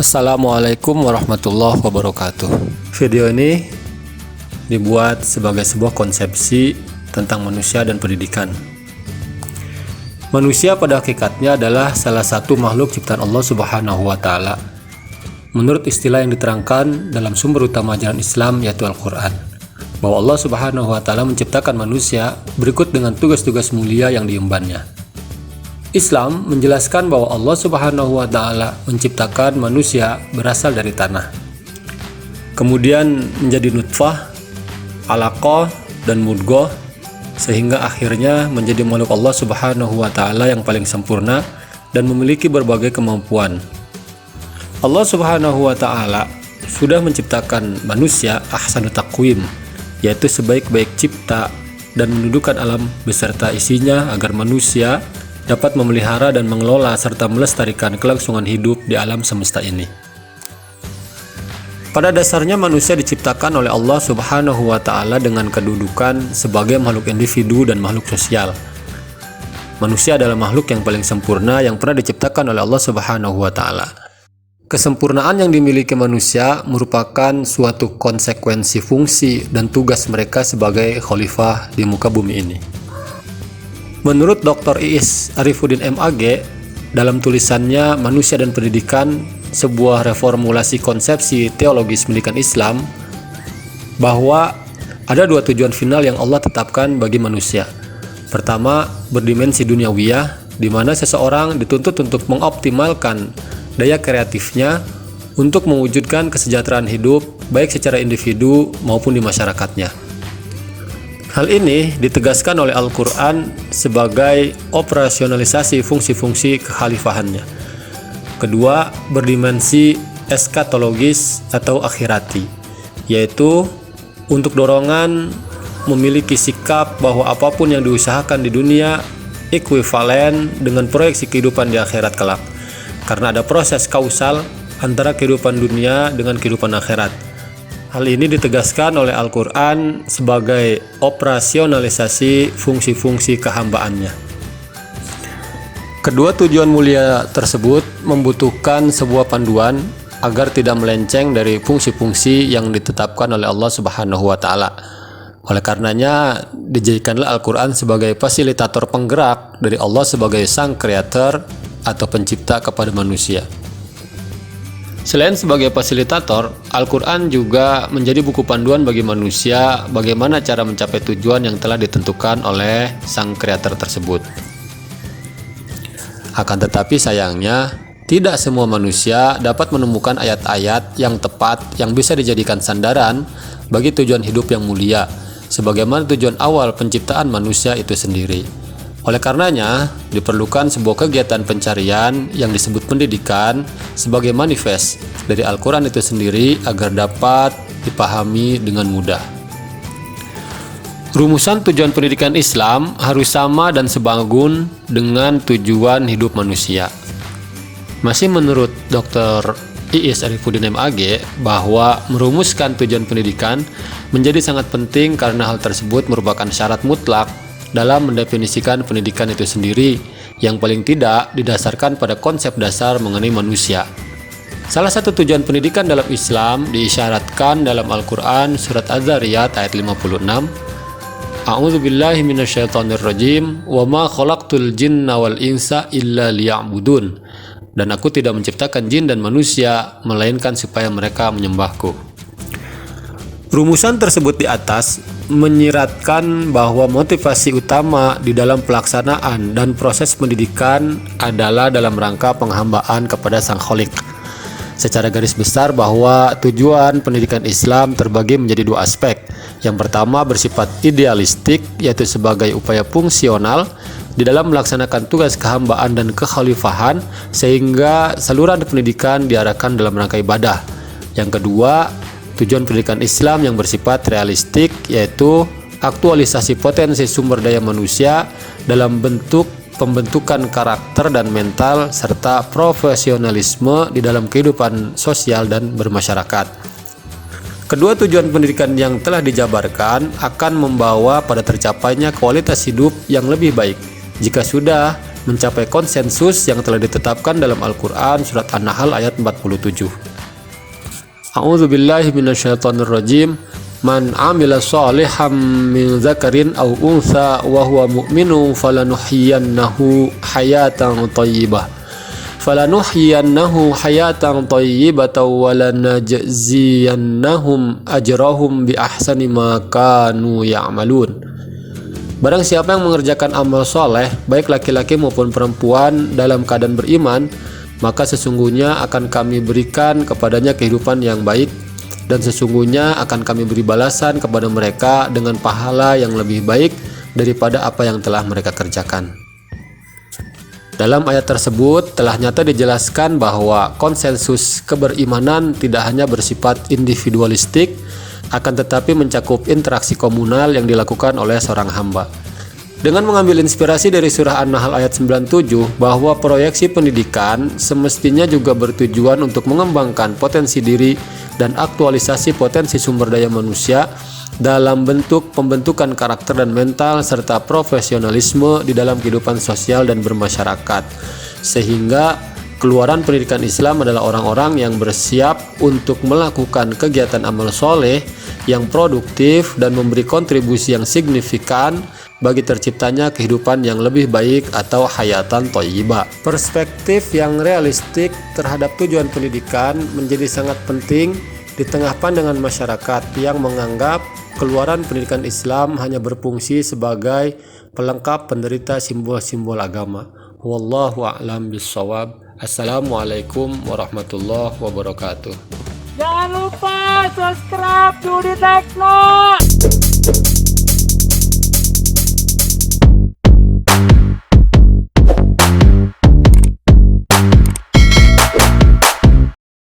Assalamualaikum warahmatullahi wabarakatuh. Video ini dibuat sebagai sebuah konsepsi tentang manusia dan pendidikan. Manusia pada hakikatnya adalah salah satu makhluk ciptaan Allah Subhanahu wa Ta'ala. Menurut istilah yang diterangkan dalam sumber utama ajaran Islam, yaitu Al-Quran, bahwa Allah Subhanahu wa Ta'ala menciptakan manusia berikut dengan tugas-tugas mulia yang diembannya. Islam menjelaskan bahwa Allah Subhanahu wa Ta'ala menciptakan manusia berasal dari tanah, kemudian menjadi nutfah, alaqah, dan mudghah, sehingga akhirnya menjadi makhluk Allah Subhanahu wa Ta'ala yang paling sempurna dan memiliki berbagai kemampuan. Allah Subhanahu wa Ta'ala sudah menciptakan manusia ahsanu taqwim, yaitu sebaik-baik cipta, dan menundukkan alam beserta isinya agar manusia dapat memelihara dan mengelola serta melestarikan kelangsungan hidup di alam semesta ini. Pada dasarnya manusia diciptakan oleh Allah Subhanahu wa Ta'ala dengan kedudukan sebagai makhluk individu dan makhluk sosial. Manusia adalah makhluk yang paling sempurna yang pernah diciptakan oleh Allah Subhanahu wa Ta'ala. Kesempurnaan yang dimiliki manusia merupakan suatu konsekuensi fungsi dan tugas mereka sebagai khalifah di muka bumi ini. Menurut Dr. Iis Arifuddin MAG, dalam tulisannya Manusia dan Pendidikan, sebuah reformulasi konsepsi teologis pendidikan Islam, bahwa ada dua tujuan final yang Allah tetapkan bagi manusia. Pertama, berdimensi duniawiyah, di mana seseorang dituntut untuk mengoptimalkan daya kreatifnya untuk mewujudkan kesejahteraan hidup, baik secara individu maupun di masyarakatnya. Hal ini ditegaskan oleh Al-Quran sebagai operasionalisasi fungsi-fungsi kekhalifahannya. Kedua, berdimensi eskatologis atau akhirati, yaitu untuk dorongan memiliki sikap bahwa apapun yang diusahakan di dunia ekuivalen dengan proyeksi kehidupan di akhirat kelak, karena ada proses kausal antara kehidupan dunia dengan kehidupan akhirat. Hal ini ditegaskan oleh Al-Quran sebagai operasionalisasi fungsi-fungsi kehambaannya. Kedua tujuan mulia tersebut membutuhkan sebuah panduan agar tidak melenceng dari fungsi-fungsi yang ditetapkan oleh Allah Subhanahu wa Ta'ala. Oleh karenanya, dijadikanlah Al-Quran sebagai fasilitator penggerak dari Allah sebagai sang kreator atau pencipta kepada manusia. Selain sebagai fasilitator, Al-Quran juga menjadi buku panduan bagi manusia bagaimana cara mencapai tujuan yang telah ditentukan oleh sang kreator tersebut. Akan tetapi sayangnya, tidak semua manusia dapat menemukan ayat-ayat yang tepat yang bisa dijadikan sandaran bagi tujuan hidup yang mulia, sebagaimana tujuan awal penciptaan manusia itu sendiri. Oleh karenanya, diperlukan sebuah kegiatan pencarian yang disebut pendidikan sebagai manifest dari Al-Quran itu sendiri agar dapat dipahami dengan mudah. Rumusan tujuan pendidikan Islam harus sama dan sebangun dengan tujuan hidup manusia. Masih menurut Dr. Iis Arifuddin MAG, bahwa merumuskan tujuan pendidikan menjadi sangat penting karena hal tersebut merupakan syarat mutlak dalam mendefinisikan pendidikan itu sendiri, yang paling tidak didasarkan pada konsep dasar mengenai manusia. Salah satu tujuan pendidikan dalam Islam diisyaratkan dalam Al-Quran surat Az-Zariyat ayat 56. A'udzubillahi minasyaitonirrajim, wa ma khalaqtul jinna wal insa illa liya'budun. Dan aku tidak menciptakan jin dan manusia melainkan supaya mereka menyembahku. Rumusan tersebut di atas menyiratkan bahwa motivasi utama di dalam pelaksanaan dan proses pendidikan adalah dalam rangka penghambaan kepada Sang Khalik. Secara garis besar bahwa tujuan pendidikan Islam terbagi menjadi dua aspek. Yang pertama bersifat idealistik, yaitu sebagai upaya fungsional di dalam melaksanakan tugas kehambaan dan kekhalifahan, sehingga saluran pendidikan diarahkan dalam rangka ibadah. Yang kedua, tujuan pendidikan Islam yang bersifat realistik, yaitu aktualisasi potensi sumber daya manusia dalam bentuk pembentukan karakter dan mental serta profesionalisme di dalam kehidupan sosial dan bermasyarakat. Kedua tujuan pendidikan yang telah dijabarkan akan membawa pada tercapainya kualitas hidup yang lebih baik jika sudah mencapai konsensus yang telah ditetapkan dalam Al-Quran surat An-Nahl ayat 47. A'udzubillahi minasyaitonirrajim. Man amila shalihan min dzakarin aw untha wa huwa mu'minun falanuhyiyannahu hayatan thayyibah wa lanajziyannahum ajrahum bi ahsani ma kanu ya'malun. Barang siapa yang mengerjakan amal soleh, baik laki-laki maupun perempuan dalam keadaan beriman, maka sesungguhnya akan kami berikan kepadanya kehidupan yang baik, dan sesungguhnya akan kami beri balasan kepada mereka dengan pahala yang lebih baik daripada apa yang telah mereka kerjakan. Dalam ayat tersebut telah nyata dijelaskan bahwa konsensus keberimanan tidak hanya bersifat individualistik, akan tetapi mencakup interaksi komunal yang dilakukan oleh seorang hamba. Dengan mengambil inspirasi dari surah An-Nahl ayat 97 bahwa proyeksi pendidikan semestinya juga bertujuan untuk mengembangkan potensi diri dan aktualisasi potensi sumber daya manusia dalam bentuk pembentukan karakter dan mental serta profesionalisme di dalam kehidupan sosial dan bermasyarakat, sehingga keluaran pendidikan Islam adalah orang-orang yang bersiap untuk melakukan kegiatan amal soleh yang produktif dan memberi kontribusi yang signifikan bagi terciptanya kehidupan yang lebih baik atau hayatan thayyibah. Perspektif yang realistik terhadap tujuan pendidikan menjadi sangat penting di tengah pandangan masyarakat yang menganggap keluaran pendidikan Islam hanya berfungsi sebagai pelengkap penderita simbol-simbol agama. Wallahu a'lam bishawab. Assalamualaikum warahmatullahi wabarakatuh. Jangan lupa subscribe to the Tekno.